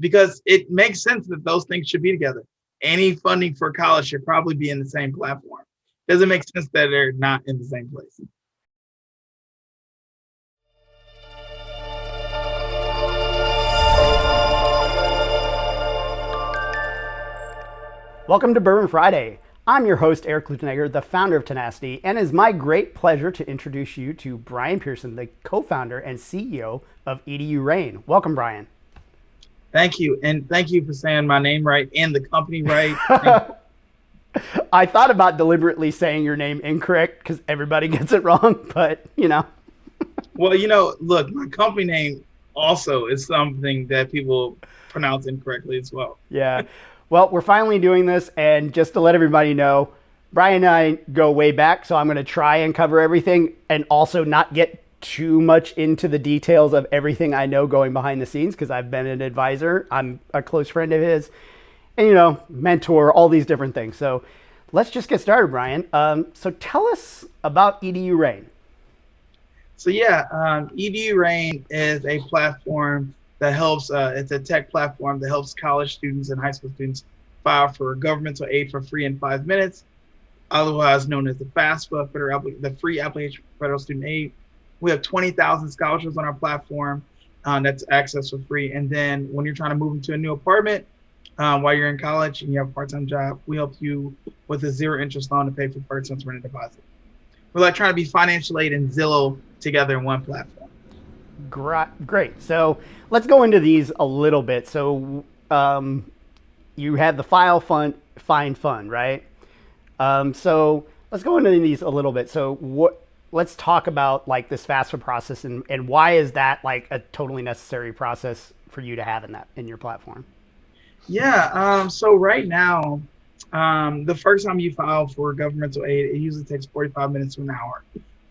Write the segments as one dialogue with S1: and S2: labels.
S1: because it makes sense that those things should be together. Any funding for college should probably be in the same platform. Doesn't make sense that they're not in the same place.
S2: Welcome to Bourbon Friday. I'm your host, Erik Lutenegger, the founder of Tenacity, and it's my great pleasure to introduce you to Bryon Pierson, the co-founder and CEO of EDUrain. Welcome, Bryon.
S1: Thank you. And thank you for saying my name right and the company right.
S2: I thought about deliberately saying your name incorrect because everybody gets it wrong, but
S1: Well, look, my company name also is something that people pronounce incorrectly as well.
S2: Yeah. Well, we're finally doing this, and just to let everybody know, Bryon and I go way back, so I'm going to try and cover everything and also not get too much into the details of everything I know going behind the scenes because I've been an advisor. I'm a close friend of his and, mentor, all these different things. So let's just get started, Bryon. So tell us about EDUrain.
S1: So EDUrain is a platform that helps, it's a tech platform that helps college students and high school students file for governmental aid for free in 5 minutes, otherwise known as the FAFSA, the Free Application for Federal Student Aid. We have 20,000 scholarships on our platform that's accessed for free. And then when you're trying to move into a new apartment while you're in college and you have a part-time job, we help you with a zero interest loan to pay for first month's rent and deposit. We're like trying to be financial aid and Zillow together in one platform.
S2: Great. So let's go into these a little bit. So you have the find fund, right? So let's go into these a little bit. So let's talk about like this Fafsa process and why is that like a totally necessary process for you to have in your platform?
S1: Yeah. So right now, the first time you file for governmental aid, it usually takes 45 minutes to an hour.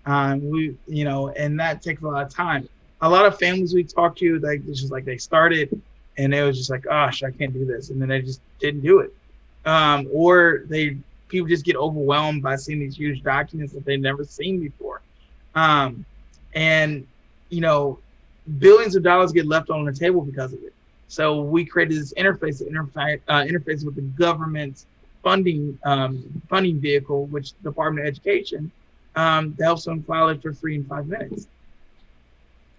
S1: And that takes a lot of time. A lot of families we talk to, it's just like they started and they was just like, gosh, I can't do this. And then they just didn't do it. Or people just get overwhelmed by seeing these huge documents that they've never seen before. Billions of dollars get left on the table because of it. So we created this interface with the government's funding vehicle, which the Department of Education, that helps them file it for free in 5 minutes.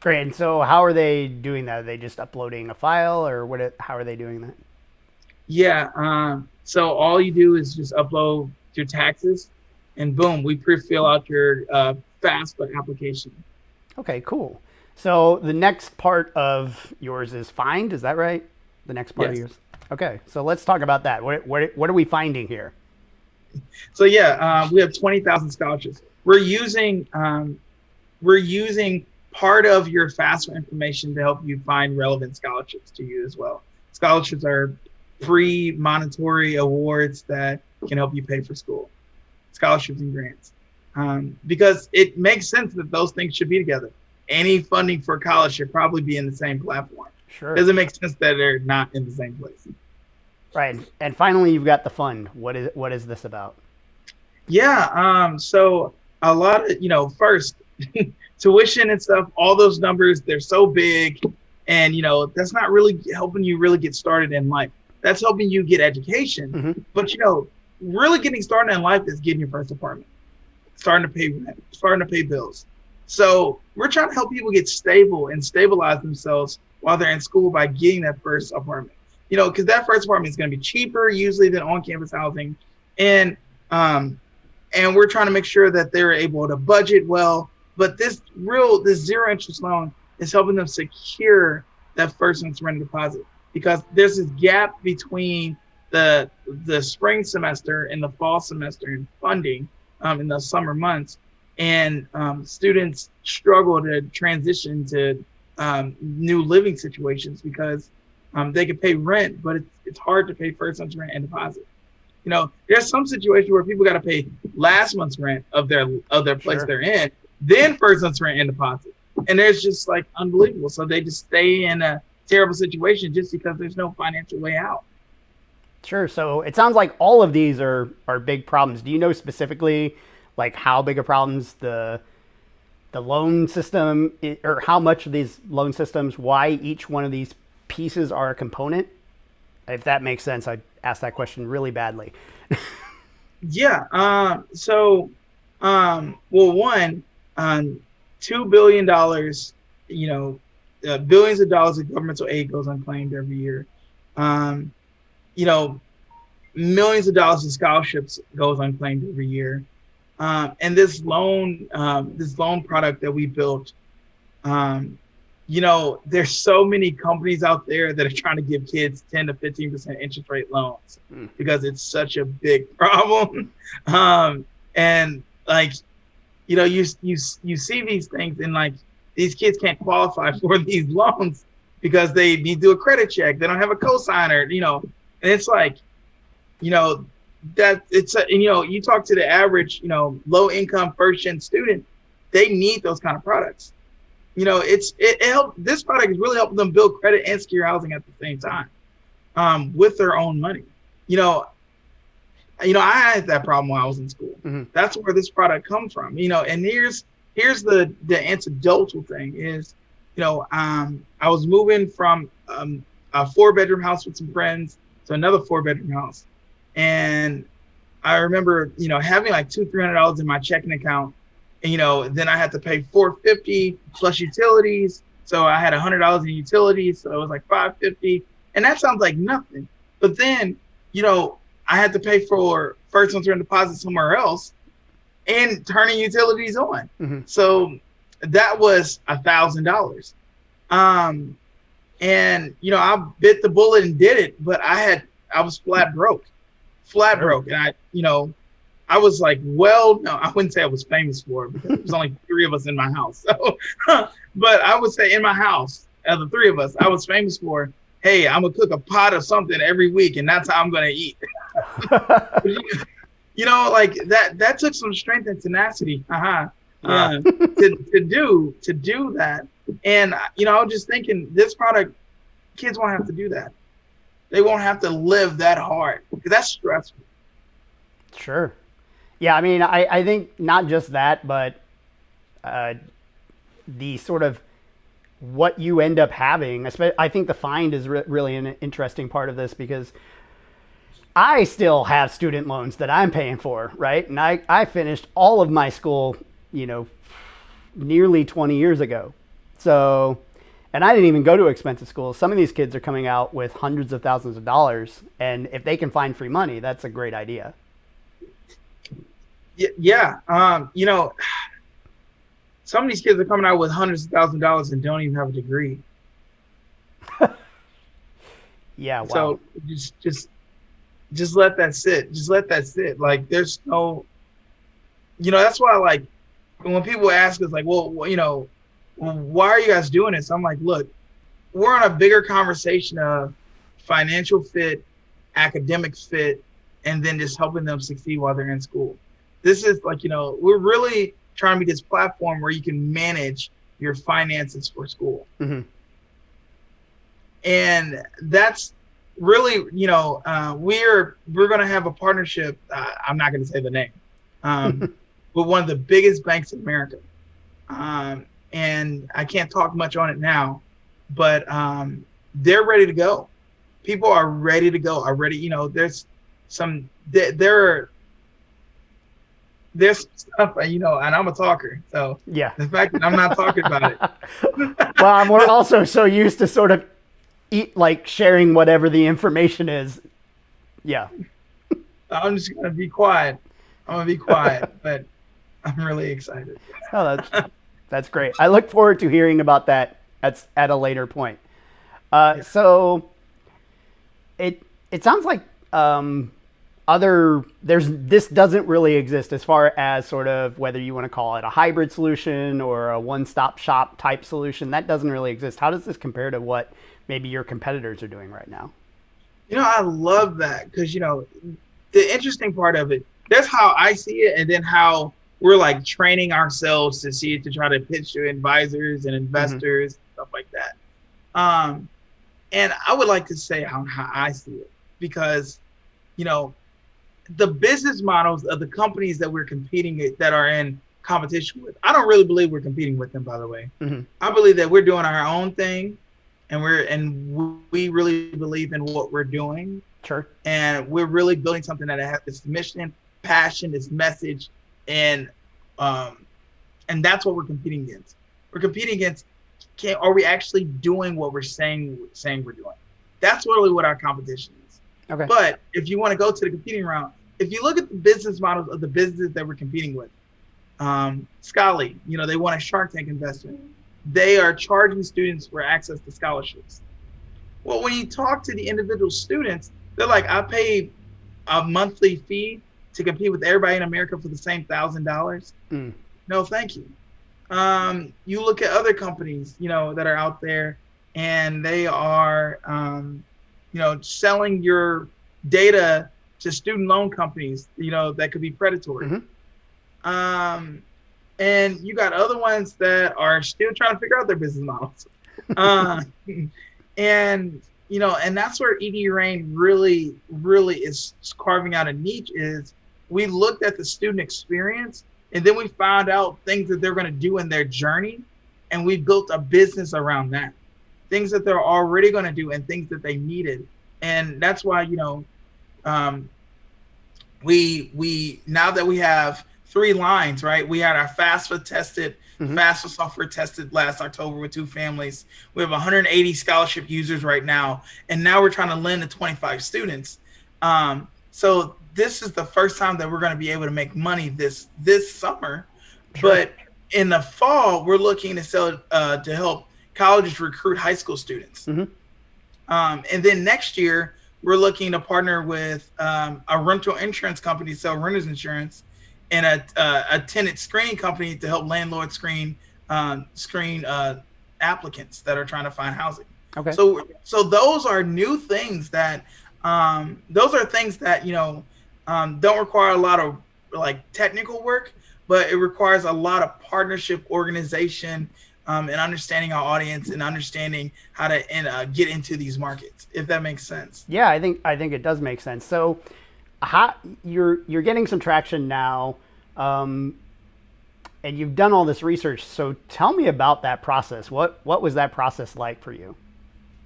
S2: Great. And so how are they doing that? Are they just uploading a file or how are they doing that?
S1: Yeah. So all you do is just upload your taxes and boom, we pre-fill out your FAFSA application.
S2: Okay, cool. So the next part of yours is find, is that right? The next part of yours? Okay, so let's talk about that. What are we finding here?
S1: So we have 20,000 scholarships. We're using part of your FAFSA information to help you find relevant scholarships to you as well. Scholarships are free monetary awards that can help you pay for school, scholarships and grants, because it makes sense that those things should be together. Any funding for college should probably be in the same platform.
S2: Sure.
S1: Doesn't make sense that they're not in the same place.
S2: Right. And finally, you've got the fund. What is this about?
S1: Yeah. So a lot of, first, tuition and stuff, all those numbers, they're so big. And, that's not really helping you really get started in life. That's helping you get education. Mm-hmm. But, really getting started in life is getting your first apartment, starting to pay rent, starting to pay bills. So we're trying to help people get stable and stabilize themselves while they're in school by getting that first apartment. Because that first apartment is going to be cheaper usually than on-campus housing. And we're trying to make sure that they're able to budget well. But this zero interest loan is helping them secure that first month's rent deposit, because there's this gap between the spring semester and the fall semester in funding in the summer months. And students struggle to transition to new living situations because they can pay rent, but it's hard to pay first month's rent and deposit. There's some situations where people got to pay last month's rent of their place
S2: Sure.
S1: they're in, then first month's rent and deposit. And there's just like unbelievable. So they just stay in a terrible situation just because there's no financial way out.
S2: Sure. So it sounds like all of these are big problems. Do you know specifically like how big of problems the loan system or how much of these loan systems, why each one of these pieces are a component? If that makes sense, I asked that question really badly.
S1: Yeah. Well, one, $2 billion, billions of dollars of governmental aid goes unclaimed every year. Um, you know, Millions of dollars in scholarships goes unclaimed every year. And this loan product that we built, there's so many companies out there that are trying to give kids 10 to 15% interest rate loans because it's such a big problem. And like, you see these things and like these kids can't qualify for these loans because they need to do a credit check. They don't have a cosigner, and it's like, that it's you talk to the average, low income first gen student, they need those kind of products. This product is really helping them build credit and secure housing at the same time, with their own money. I had that problem while I was in school. Mm-hmm. That's where this product comes from. And here's the anecdotal thing is, I was moving from a 4-bedroom house with some friends to another 4-bedroom house. And I remember, having like $200-300 in my checking account, and then I had to pay $450 plus utilities. So I had $100 in utilities, so it was like $550, and that sounds like nothing. But then, I had to pay for first return deposit somewhere else, and turning utilities on. Mm-hmm. So that was $1,000. And I bit the bullet and did it, but I was flat broke. And I was like, well, no, I wouldn't say I was famous for it because there was only 3 of us in my house. So, but I would say in my house, of the 3 of us, I was famous for, hey, I'm gonna cook a pot of something every week, and that's how I'm gonna eat. Like that took some strength and tenacity, to do that. And I was just thinking, this product, kids won't have to do that. They won't have to live that hard because that's stressful.
S2: Sure. Yeah, I mean, I think not just that, but the sort of what you end up having. I think the find is really an interesting part of this because I still have student loans that I'm paying for, right? And I finished all of my school, nearly 20 years ago. So, and I didn't even go to expensive schools. Some of these kids are coming out with hundreds of thousands of dollars, and if they can find free money, that's a great idea.
S1: Yeah. Some of these kids are coming out with hundreds of thousands of dollars and don't even have a degree.
S2: Yeah. Wow.
S1: So just let that sit. Just let that sit. Like there's no, that's why like when people ask us like, well, why are you guys doing this? I'm like, look, we're on a bigger conversation of financial fit, academic fit, and then just helping them succeed while they're in school. This is like, we're really trying to be this platform where you can manage your finances for school. Mm-hmm. And that's really, we're going to have a partnership. I'm not going to say the name, with one of the biggest banks in America. And I can't talk much on it now, but they're ready to go. People are ready to go already. There's some, there's stuff, and I'm a talker. So
S2: yeah,
S1: the fact that I'm not talking about it.
S2: Well, we're also so used to sort of sharing whatever the information is. Yeah.
S1: I'm just going to be quiet. But I'm really excited.
S2: Oh, that's great. I look forward to hearing about that at a later point. So it sounds like this doesn't really exist as far as sort of whether you want to call it a hybrid solution or a one-stop shop type solution. That doesn't really exist. How does this compare to what maybe your competitors are doing right now?
S1: I love that because, the interesting part of it, that's how I see it. And then how we're like training ourselves to see it, to try to pitch to advisors and investors, mm-hmm. stuff like that. And I would like to say how I see it because, the business models of the companies that we're competing with, that are in competition with, I don't really believe we're competing with them, by the way. Mm-hmm. I believe that we're doing our own thing we really believe in what we're doing,
S2: Sure.
S1: and we're really building something that has this mission, passion, this message, and um, and that's what we're competing against. We're competing against, are we actually doing what we're saying we're doing? That's really what our competition is.
S2: Okay.
S1: But if you want to go to the competing round, if you look at the business models of the businesses that we're competing with, Scholly, they want a Shark Tank investment. They are charging students for access to scholarships. Well, when you talk to the individual students, they're like, I pay a monthly fee to compete with everybody in America for the same $1,000. No, thank you. You look at other companies, that are out there, and they are, selling your data to student loan companies, that could be predatory.
S2: Mm-hmm.
S1: And you got other ones that are still trying to figure out their business models. And that's where EDUrain really, really is carving out a niche. Is we looked at the student experience, and then we found out things that they're going to do in their journey, and we built a business around that. Things that they're already going to do and things that they needed. And that's why, we now that we have 3 lines, right? We had our FAFSA software tested last October with 2 families. We have 180 scholarship users right now, and now we're trying to lend to 25 students. So this is the first time that we're going to be able to make money this summer. Sure. But in the fall, we're looking to sell to help colleges recruit high school students. Mm-hmm. And then next year, we're looking to partner with a rental insurance company to sell renters insurance, and a tenant screening company to help landlords screen applicants that are trying to find housing.
S2: Okay.
S1: So those are new things that don't require a lot of technical work, but it requires a lot of partnership, organization, and understanding our audience and understanding how to get into these markets, if that makes sense.
S2: Yeah, I think it does make sense. So you're getting some traction now, and you've done all this research. So tell me about that process. What was that process like for you?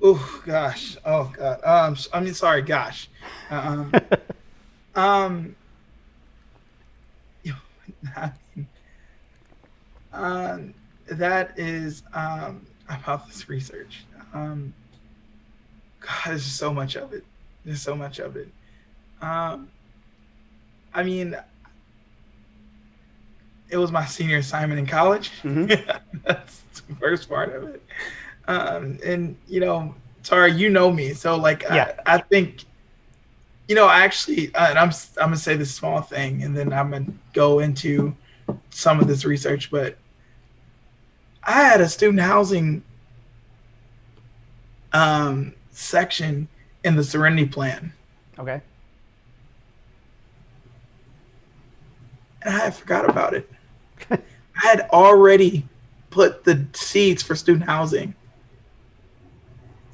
S1: Oh gosh. Oh God. Sorry. Gosh. That is about this research. God, there's so much of it. There's so much of it. It was my senior assignment in college. Mm-hmm. That's the first part of it. And Tara, you know me, so yeah. I think, actually, and I'm gonna say this small thing, and then I'm gonna go into some of this research, but I had a student housing section in the Serenity Plan.
S2: Okay.
S1: And I forgot about it. I had already put the seeds for student housing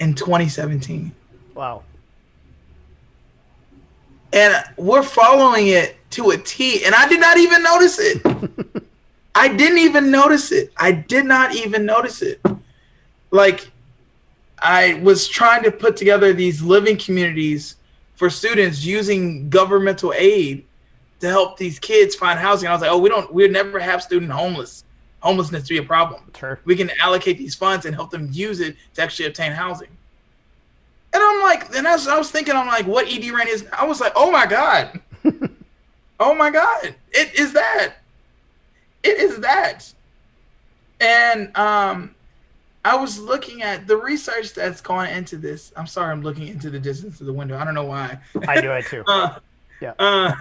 S1: in 2017.
S2: Wow.
S1: And we're following it to a T, and I did not even notice it. I didn't even notice it. I did not even notice it. I was trying to put together these living communities for students using governmental aid to help these kids find housing. I was like, we'd never have homelessness be a problem.
S2: Sure. We
S1: can allocate these funds and help them use it to actually obtain housing. And I'm like, and I was thinking, what EDUrain is. I was like, oh my God. Oh my God. It is that. And I was looking at the research that's gone into this. I'm sorry, I'm looking into the distance of the window. I don't know why.
S2: I do it too.
S1: Yeah.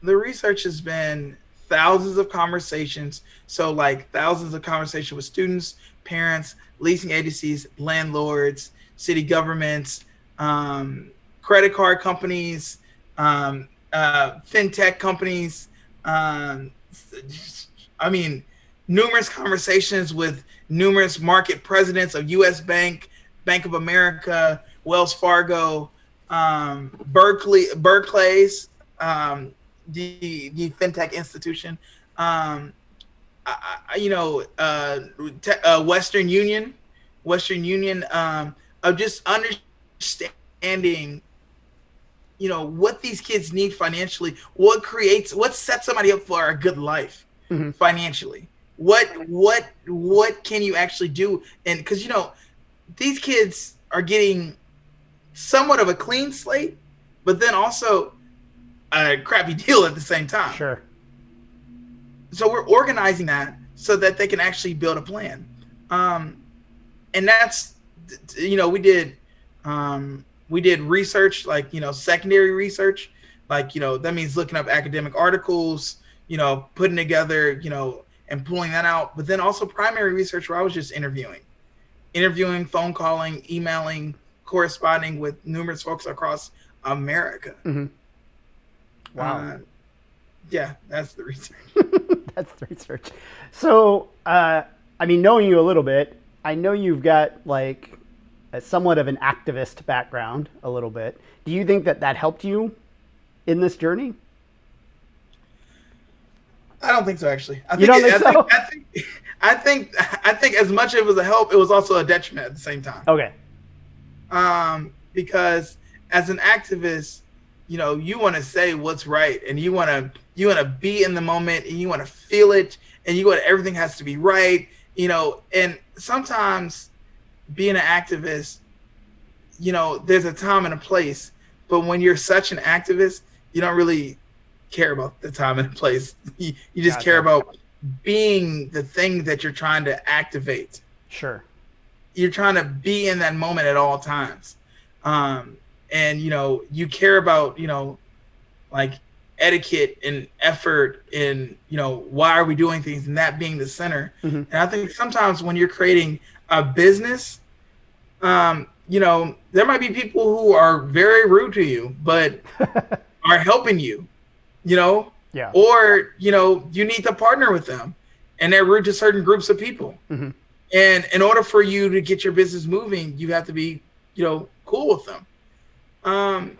S1: The research has been thousands of conversations. So thousands of conversations with students, parents, leasing agencies, landlords, city governments, credit card companies, fintech companies. Numerous conversations with numerous market presidents of U.S. Bank, Bank of America, Wells Fargo, Berkeley's, the fintech institution. you know, Western Union, of just understanding, you know, what these kids need financially, what sets somebody up for a good life
S2: Mm-hmm.
S1: financially. What can you actually do? And because you know, these kids are getting somewhat of a clean slate, but then also a crappy deal at the same time.
S2: Sure.
S1: So we're organizing that so that they can actually build a plan. And that's, you know, we did research, like, you know, secondary research, like, you know, that means looking up academic articles, you know, putting together, you know, and pulling that out. But then also primary research, where I was just interviewing, phone calling, emailing, corresponding with numerous folks across America.
S2: Mm-hmm. Wow.
S1: Yeah, that's the research.
S2: That's the research. So, I mean, knowing you a little bit, I know you've got like somewhat of an activist background, a little bit. Do you think that helped you in this journey?
S1: I don't think so, actually.
S2: You don't think so?
S1: I think as much as it was a help, it was also a detriment at the same time.
S2: Okay.
S1: Because as an activist, you know, you want to say what's right, and you want to be in the moment, and you want to feel it, and everything has to be right, you know. And sometimes being an activist, you know, there's a time and a place, but when you're such an activist, you don't really care about the time and the place. You just care about being the thing that you're trying to activate.
S2: Sure.
S1: You're trying to be in that moment at all times. And, you know, you care about, you know, like etiquette and effort and, you know, why are we doing things, and that being the center.
S2: Mm-hmm.
S1: And I think sometimes when you're creating a business, you know, there might be people who are very rude to you, but are helping you, you know,
S2: yeah.
S1: Or, you know, you need to partner with them, and they're rude to certain groups of people.
S2: Mm-hmm.
S1: And in order for you to get your business moving, you have to be, you know, cool with them. And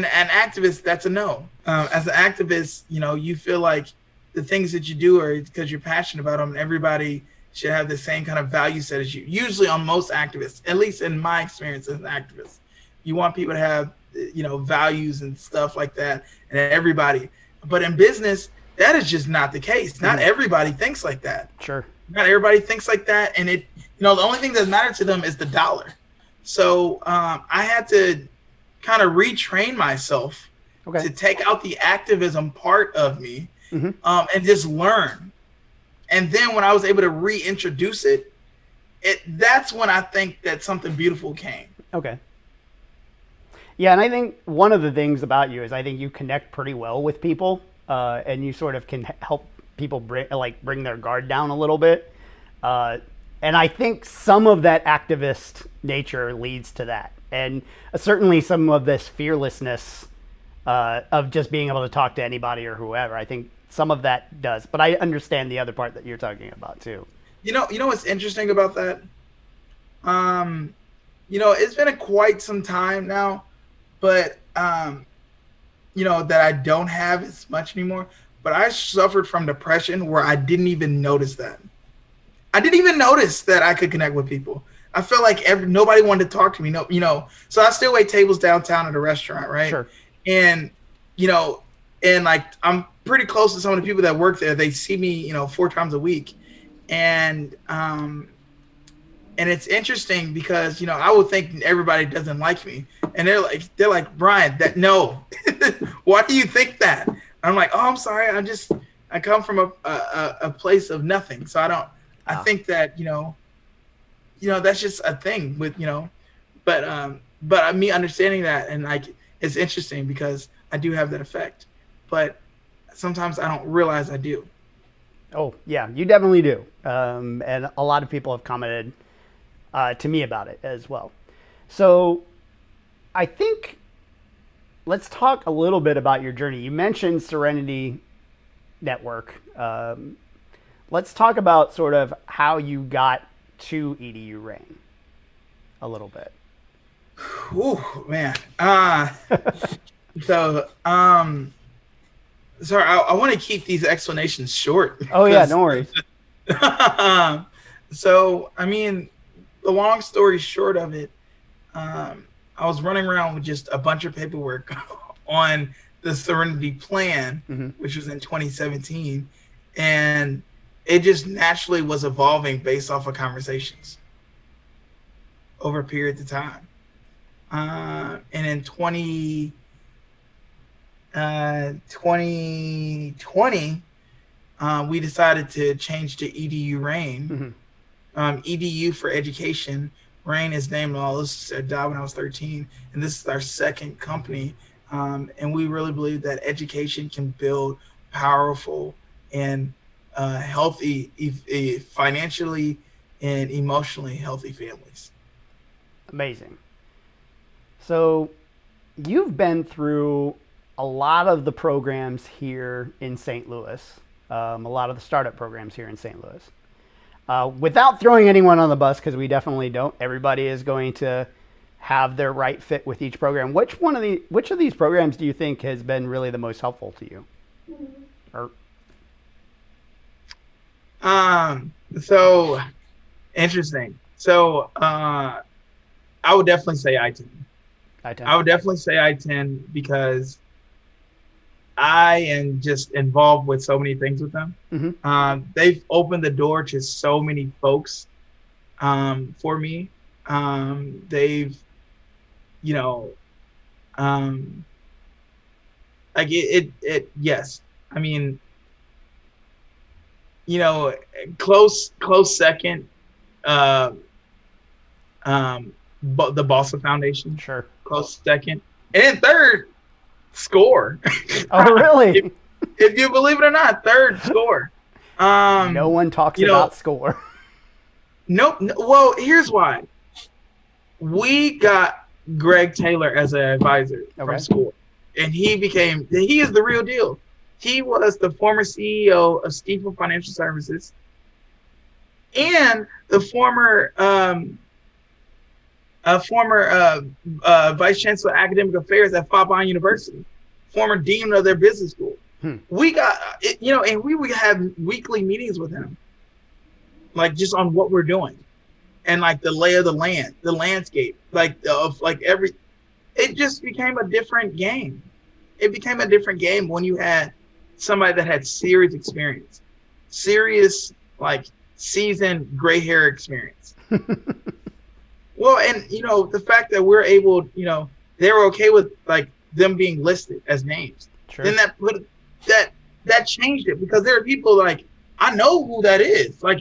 S1: an activist, that's a no. As an activist, you know, you feel like the things that you do are because you're passionate about them, and everybody should have the same kind of value set as you. Usually on most activists, at least in my experience as an activist, you want people to have, you know, values and stuff like that, and everybody. But in business, that is just not the case. Not everybody thinks like that.
S2: Sure.
S1: Not everybody thinks like that. And it, you know, the only thing that matters to them is the dollar. So I had to kind of retrain myself to take out the activism part of me, and just learn. And then when I was able to reintroduce it, that's when I think that something beautiful came.
S2: Okay. Yeah, and I think one of the things about you is I think you connect pretty well with people, and you sort of can help people bring their guard down a little bit. And I think some of that activist nature leads to that. And certainly some of this fearlessness of just being able to talk to anybody or whoever, I think some of that does. But I understand the other part that you're talking about too.
S1: You know what's interesting about that? You know, it's been quite some time now, but you know, that I don't have as much anymore. But I suffered from depression where I didn't even notice that. I didn't even notice that I could connect with people. I felt like nobody wanted to talk to me. No, you know, so I still wait tables downtown at a restaurant, right?
S2: Sure.
S1: And, you know, and like I'm pretty close to some of the people that work there. They see me, you know, 4 times a week. And it's interesting because, you know, I would think everybody doesn't like me. And they're like, Bryon, no, why do you think that? I'm like, oh, I'm sorry. I come from a place of nothing. So I think that, you know, that's just a thing with, you know, but me understanding that, and like, it's interesting because I do have that effect, but sometimes I don't realize I do.
S2: Oh yeah, you definitely do. And a lot of people have commented to me about it as well. So I think let's talk a little bit about your journey. You mentioned Serenity Network. Let's talk about sort of how you got to EDUrain a little bit.
S1: Ooh, man. So, sorry, I want to keep these explanations short.
S2: Oh yeah, no worries.
S1: So, I mean, the long story short of it, um, I was running around with just a bunch of paperwork on the Serenity Plan,
S2: Mm-hmm.
S1: which was in 2017, and it just naturally was evolving based off of conversations over a period of time. And in 2020, we decided to change to EDUrain.
S2: Mm-hmm.
S1: EDU for education. Rain is named all this. I died when I was 13, and this is our second company. And we really believe that education can build powerful and healthy, financially and emotionally healthy families.
S2: Amazing. So you've been through a lot of the programs here in St. Louis, a lot of the startup programs here in St. Louis. Without throwing anyone on the bus, because we definitely don't. Everybody is going to have their right fit with each program. Which of these programs do you think has been really the most helpful to you? Or
S1: So interesting. So I would definitely say I-10.
S2: I-10?
S1: I would definitely say I-10 because I am just involved with so many things with them.
S2: Mm-hmm.
S1: They've opened the door to so many folks for me. They've, you know, um, like yes. I mean, you know, close second, uh, but the Balsa Foundation,
S2: Sure.
S1: close second, and then third, Score.
S2: Oh, really?
S1: If you believe it or not, third, Score.
S2: No one talks
S1: You know,
S2: about Score.
S1: nope. Well, here's why. We got Greg Taylor as an advisor from
S2: Okay.
S1: Score, and he is the real deal. He was the former CEO of Stifel Financial Services and the former vice chancellor of academic affairs at Fafsa University, former dean of their business school. We got it, and we would have weekly meetings with him, like just on what we're doing, and like the lay of the land, the landscape, it just became a different game. It became a different game when you had somebody that had serious experience, serious, like seasoned gray hair experience. Well, and the fact that we're able, they were okay with like them being listed as names.
S2: Sure.
S1: Then that changed it, because there are people like, I know who that is. Like,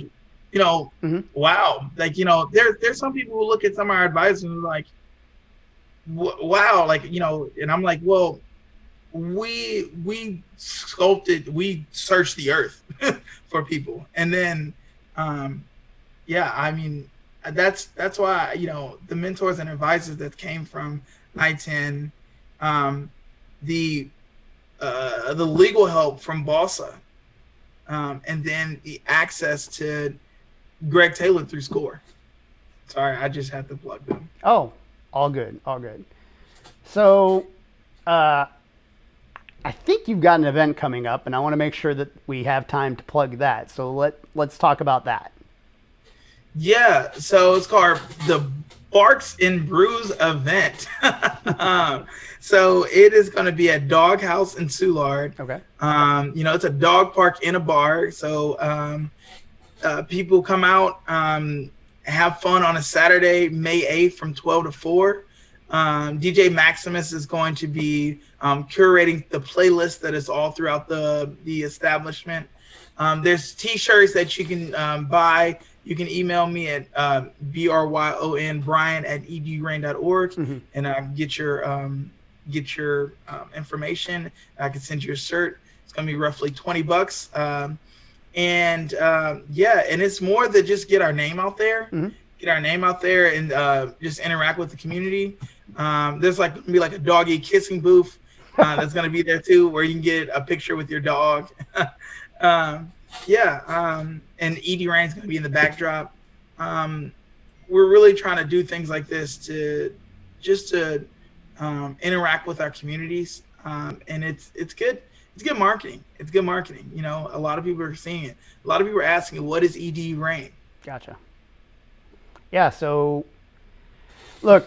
S2: Mm-hmm.
S1: wow. Like, there's some people who look at some of our advisors and are like, wow, like, and I'm like, well, we searched the earth for people, and then yeah, I mean, that's why the mentors and advisors that came from I-10, the legal help from Balsa, and then the access to Greg Taylor through Score. Sorry, I just had to plug them.
S2: Oh, all good, all good. So, I think you've got an event coming up, and I want to make sure that we have time to plug that. So let's talk about that.
S1: Yeah, so it's called the Barks and Brews event. So it is going to be at Dog House in Soulard.
S2: Okay.
S1: It's a dog park in a bar. So people come out, have fun on a Saturday, May 8th from 12 to 4. DJ Maximus is going to be curating the playlist that is all throughout the establishment. There's t-shirts that you can buy. You can email me at Bryon Brian@edurain.org,
S2: Mm-hmm.
S1: and get your information. I can send you a shirt. It's gonna be roughly $20. And it's more than just get our name out there.
S2: Mm-hmm.
S1: Get our name out there and just interact with the community. There's gonna be like a doggy kissing booth that's gonna be there too, where you can get a picture with your dog. And EDUrain is going to be in the backdrop. We're really trying to do things like this to interact with our communities, and it's good. It's good marketing. It's good marketing. You know, a lot of people are seeing it. A lot of people are asking, what is EDUrain?
S2: Gotcha. Yeah, so look,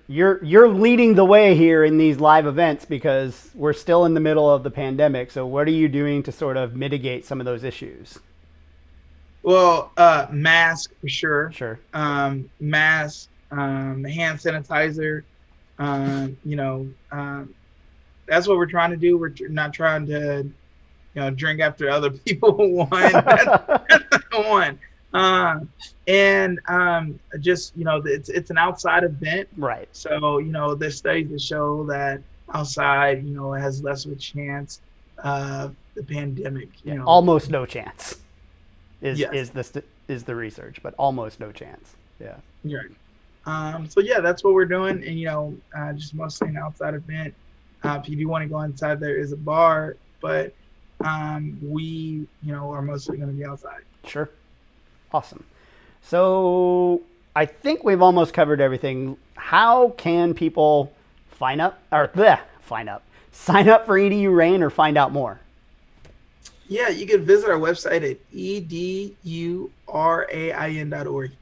S2: you're leading the way here in these live events because we're still in the middle of the pandemic. So what are you doing to sort of mitigate some of those issues?
S1: Well, mask for sure.
S2: Sure.
S1: Mask, hand sanitizer. You know, that's what we're trying to do. We're not trying to, drink after other people wine. That's one. And just it's an outside event,
S2: right?
S1: So there's studies that show that outside, it has less of a chance of the pandemic.
S2: Almost no chance
S1: yes.
S2: is the research, but almost no chance. Yeah.
S1: Right. So yeah, that's what we're doing, and just mostly an outside event. If you do want to go inside, there is a bar, but we are mostly going to be outside.
S2: Sure. Awesome. So I think we've almost covered everything. How can people sign up for EDUrain or find out more?
S1: Yeah, you can visit our website at edurain.org,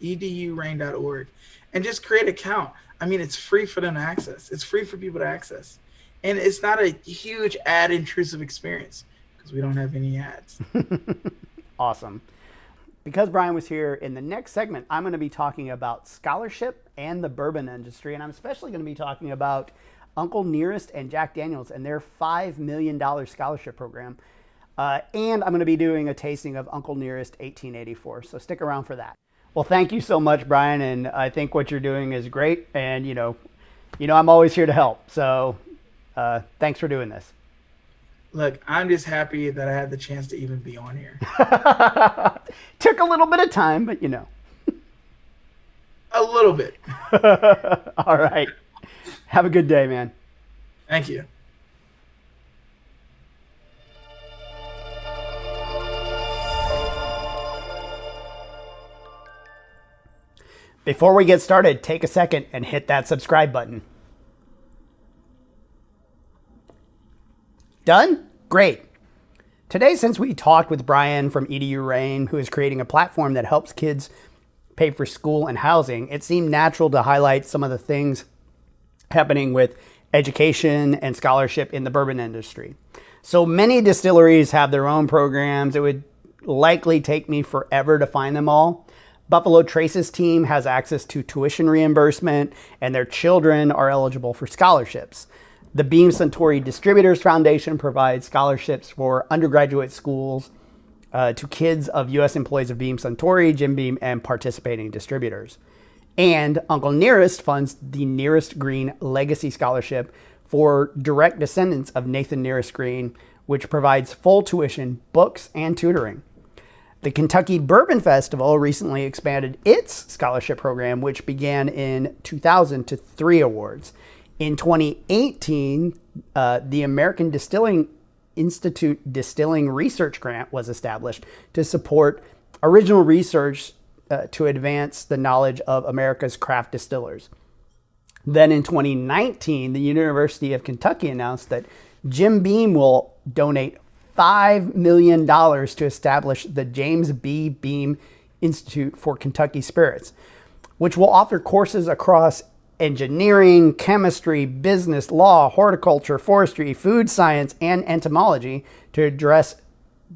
S1: edurain.org, and just create an account. I mean, it's free for them to access. It's free for people to access. And it's not a huge ad intrusive experience because we don't have any ads.
S2: Awesome. Because Bryon was here, in the next segment, I'm going to be talking about scholarship and the bourbon industry. And I'm especially going to be talking about Uncle Nearest and Jack Daniels and their $5 million scholarship program. And I'm going to be doing a tasting of Uncle Nearest 1884. So stick around for that. Well, thank you so much, Bryon. And I think what you're doing is great. And, I'm always here to help. So thanks for doing this.
S1: Look, I'm just happy that I had the chance to even be on here.
S2: Took a little bit of time, but
S1: A little bit.
S2: All right. Have a good day, man.
S1: Thank you.
S2: Before we get started, take a second and hit that subscribe button. Done? Great. Today, since we talked with Bryon from EDUrain, who is creating a platform that helps kids pay for school and housing, it seemed natural to highlight some of the things happening with education and scholarship in the bourbon industry. So many distilleries have their own programs. It would likely take me forever to find them all. Buffalo Trace's team has access to tuition reimbursement, and their children are eligible for scholarships. The Beam Suntory Distributors Foundation provides scholarships for undergraduate schools to kids of U.S. employees of Beam Suntory, Jim Beam, and participating distributors. And Uncle Nearest funds the Nearest Green Legacy Scholarship for direct descendants of Nathan Nearest Green, which provides full tuition, books, and tutoring. The Kentucky Bourbon Festival recently expanded its scholarship program, which began in 2000 to 3 awards. In 2018, the American Distilling Institute Distilling Research Grant was established to support original research to advance the knowledge of America's craft distillers. Then in 2019, the University of Kentucky announced that Jim Beam will donate $5 million to establish the James B. Beam Institute for Kentucky Spirits, which will offer courses across engineering, chemistry, business, law, horticulture, forestry, food science, and entomology to address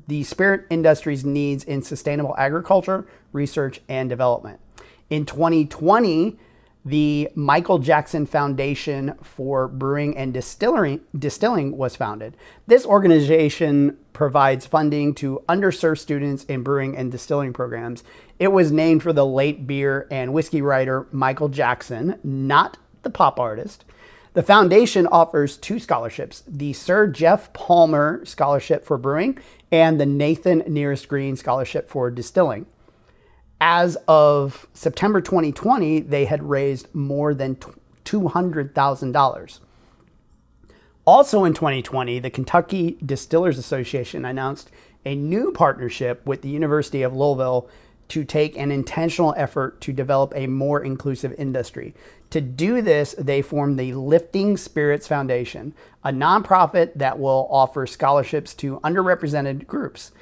S2: the spirit industry's needs in sustainable agriculture, research, and development. In 2020, the Michael Jackson Foundation for Brewing and Distilling was founded. This organization provides funding to underserved students in brewing and distilling programs. It was named for the late beer and whiskey writer Michael Jackson, not the pop artist. The foundation offers 2 scholarships, the Sir Jeff Palmer Scholarship for Brewing and the Nathan Nearest Green Scholarship for Distilling. As of September 2020, they had raised more than $200,000. Also in 2020, the Kentucky Distillers Association announced a new partnership with the University of Louisville to take an intentional effort to develop a more inclusive industry. To do this, they formed the Lifting Spirits Foundation, a nonprofit that will offer scholarships to underrepresented groups.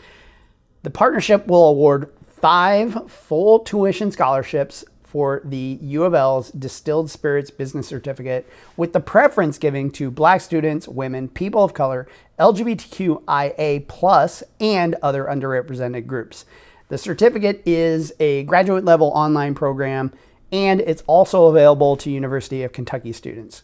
S2: The partnership will award 5 full tuition scholarships for the U of L's Distilled Spirits Business Certificate, with the preference given to Black students, women, people of color, LGBTQIA+, and other underrepresented groups. The certificate is a graduate level online program, and it's also available to University of Kentucky students.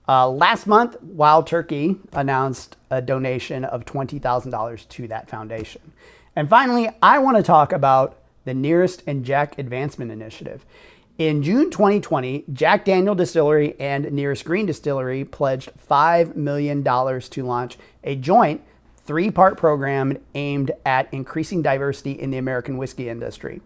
S2: Last month, Wild Turkey announced a donation of $20,000 to that foundation. And finally, I want to talk about the Nearest and Jack Advancement Initiative. In June 2020, Jack Daniel Distillery and Nearest Green Distillery pledged $5 million to launch a joint 3-part program aimed at increasing diversity in the American whiskey industry.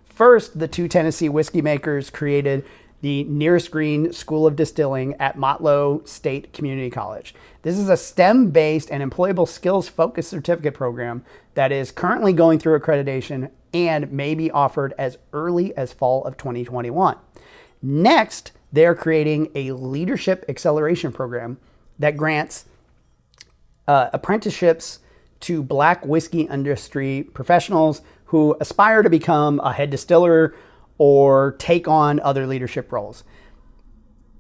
S2: First, the 2 Tennessee whiskey makers created the Nearest Green School of Distilling at Motlow State Community College. This is a STEM-based and employable skills-focused certificate program that is currently going through accreditation and may be offered as early as fall of 2021. Next, they're creating a leadership acceleration program that grants apprenticeships to Black whiskey industry professionals who aspire to become a head distiller or take on other leadership roles.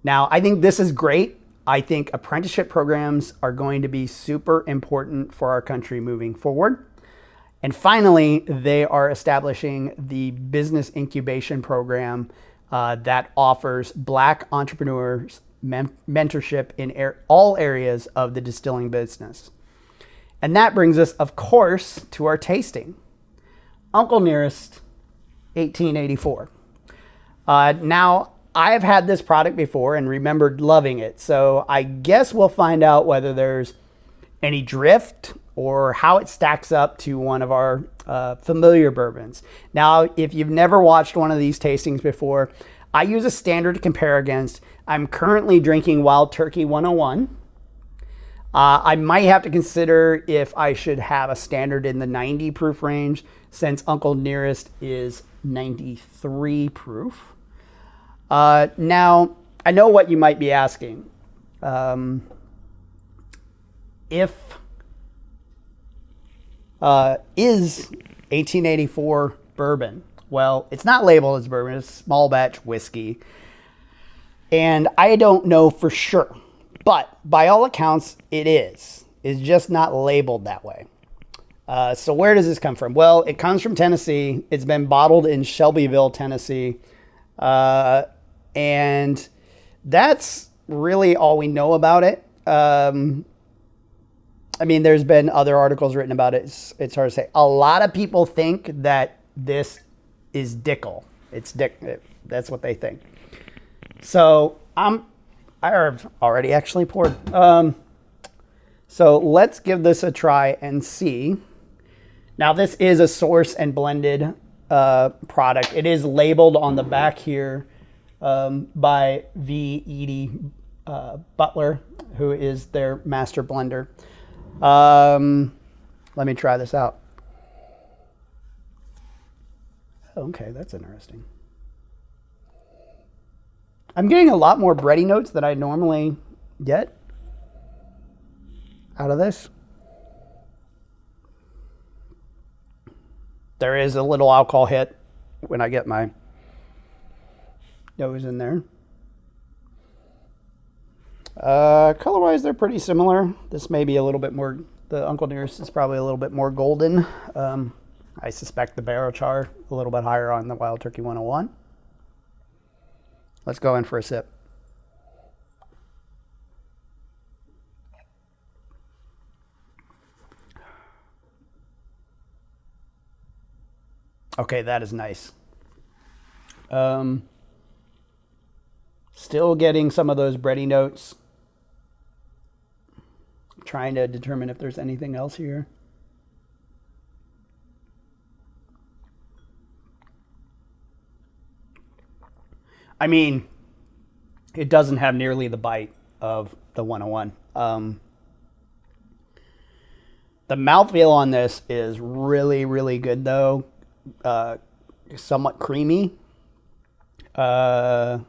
S2: Now, I think this is great. I think apprenticeship programs are going to be super important for our country moving forward. And finally, they are establishing the business incubation program that offers Black entrepreneurs mentorship in all areas of the distilling business. And that brings us, of course, to our tasting. Uncle Nearest 1884. Now, I've had this product before and remembered loving it, so I guess we'll find out whether there's any drift or how it stacks up to one of our familiar bourbons. Now, if you've never watched one of these tastings before, I use a standard to compare against. I'm currently drinking Wild Turkey 101. I might have to consider if I should have a standard in the 90 proof range, since Uncle Nearest is 93 proof. Now, I know what you might be asking. Is 1884 bourbon? Well, it's not labeled as bourbon. It's small batch whiskey. And I don't know for sure. But by all accounts, it is. It's just not labeled that way. So where does this come from? Well, it comes from Tennessee. It's been bottled in Shelbyville, Tennessee. And that's really all we know about it. I mean, there's been other articles written about it. It's hard to say. A lot of people think that this is Dickel. That's what they think. So I've already actually poured. So let's give this a try and see. Now, this is a source and blended product. It is labeled on the back here by V. Edie Butler, who is their master blender. Let me try this out. Okay, that's interesting. I'm getting a lot more bready notes than I normally get out of this. There is a little alcohol hit when I get my nose in there. Color-wise, they're pretty similar. This may be a little bit more, the Uncle Nearest is probably a little bit more golden. I suspect the barrel char a little bit higher on the Wild Turkey 101. Let's go in for a sip. Okay, that is nice. Still getting some of those bready notes. Trying to determine if there's anything else here. I mean, it doesn't have nearly the bite of the 101. The mouthfeel on this is really, really good, though. somewhat creamy. What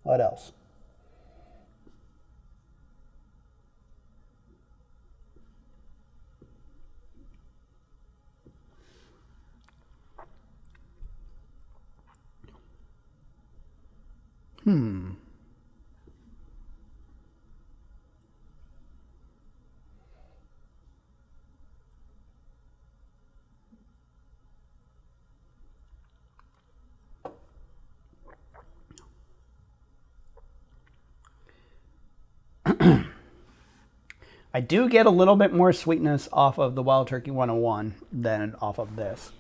S2: else? I do get a little bit more sweetness off of the Wild Turkey 101 than off of this.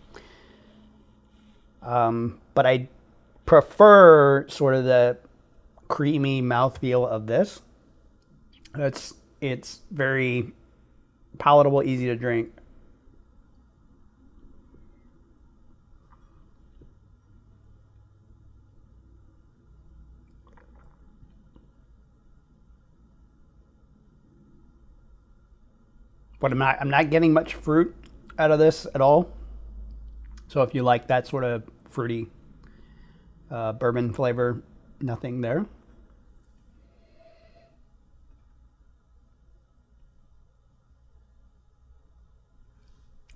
S2: But I prefer sort of the creamy mouthfeel of this. It's very palatable, easy to drink. But I'm not getting much fruit out of this at all. So if you like that sort of fruity bourbon flavor, nothing there.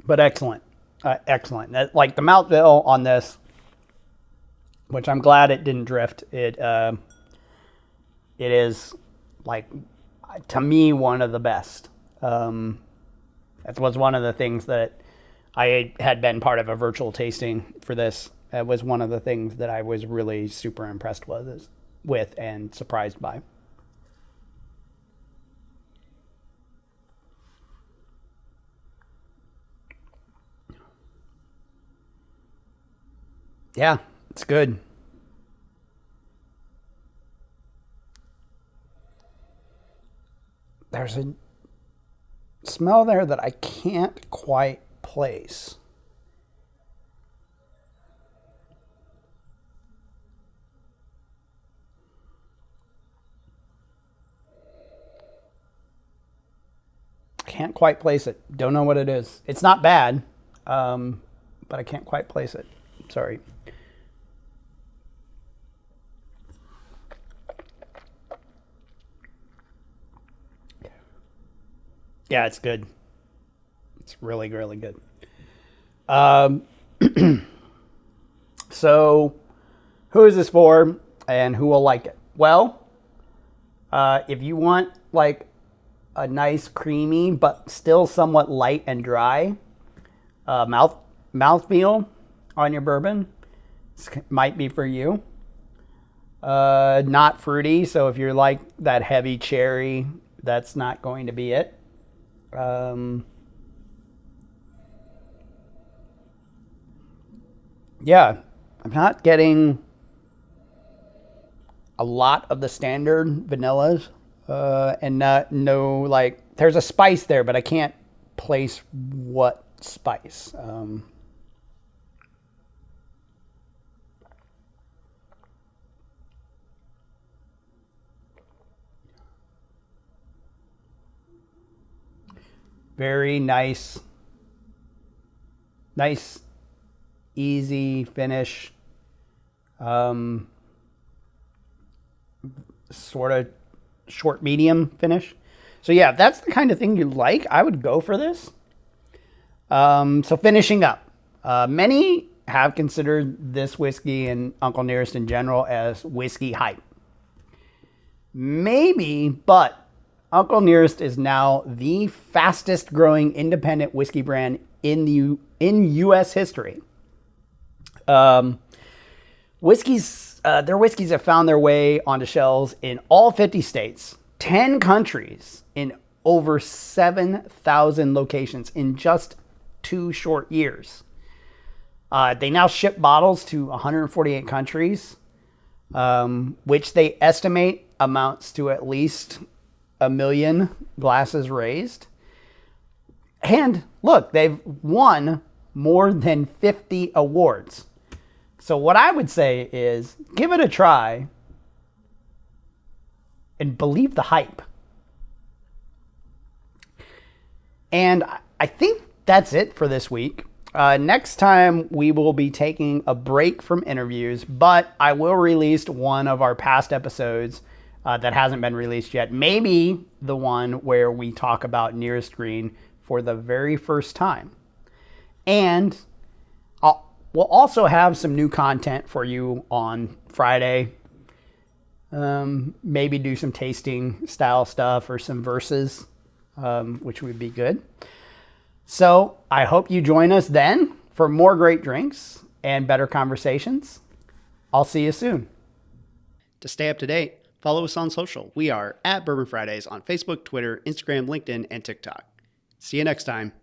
S2: But excellent. Excellent. Like the mouthfeel on this, which I'm glad it didn't drift. It is, like, to me, one of the best. That was one of the things that I had been part of a virtual tasting for this. That was one of the things that I was really super impressed with and surprised by. Yeah, it's good. There's a smell there that I can't quite place. Can't quite place it. Don't know what it is. It's not bad, but I can't quite place it. Sorry. Yeah, it's good. It's really, really good. So, who is this for, and who will like it? Well, if you want like a nice, creamy, but still somewhat light and dry mouthfeel on your bourbon, this might be for you. Not fruity, so if you're like that heavy cherry, that's not going to be it. Yeah, I'm not getting a lot of the standard vanillas, and no, like, there's a spice there, but I can't place what spice. Very nice, easy finish. Sort of short, medium finish. So yeah, if that's the kind of thing you like, I would go for this. So finishing up, many have considered this whiskey and Uncle Nearest in general as whiskey hype. Maybe, but Uncle Nearest is now the fastest growing independent whiskey brand in U.S. history. Their whiskeys have found their way onto shelves in all 50 states, 10 countries, in over 7,000 locations in just 2 short years. They now ship bottles to 148 countries, which they estimate amounts to at least 1 million glasses raised. And look, they've won more than 50 awards. So what I would say is give it a try and believe the hype. And I think that's it for this week. Next time, we will be taking a break from interviews, but I will release one of our past episodes that hasn't been released yet. Maybe the one where we talk about Nearest Green for the very first time. And we'll also have some new content for you on Friday. Maybe do some tasting style stuff or some verses, which would be good. So I hope you join us then for more great drinks and better conversations. I'll see you soon. To stay up to date, follow us on social. We are at Bourbon Fridays on Facebook, Twitter, Instagram, LinkedIn, and TikTok. See you next time.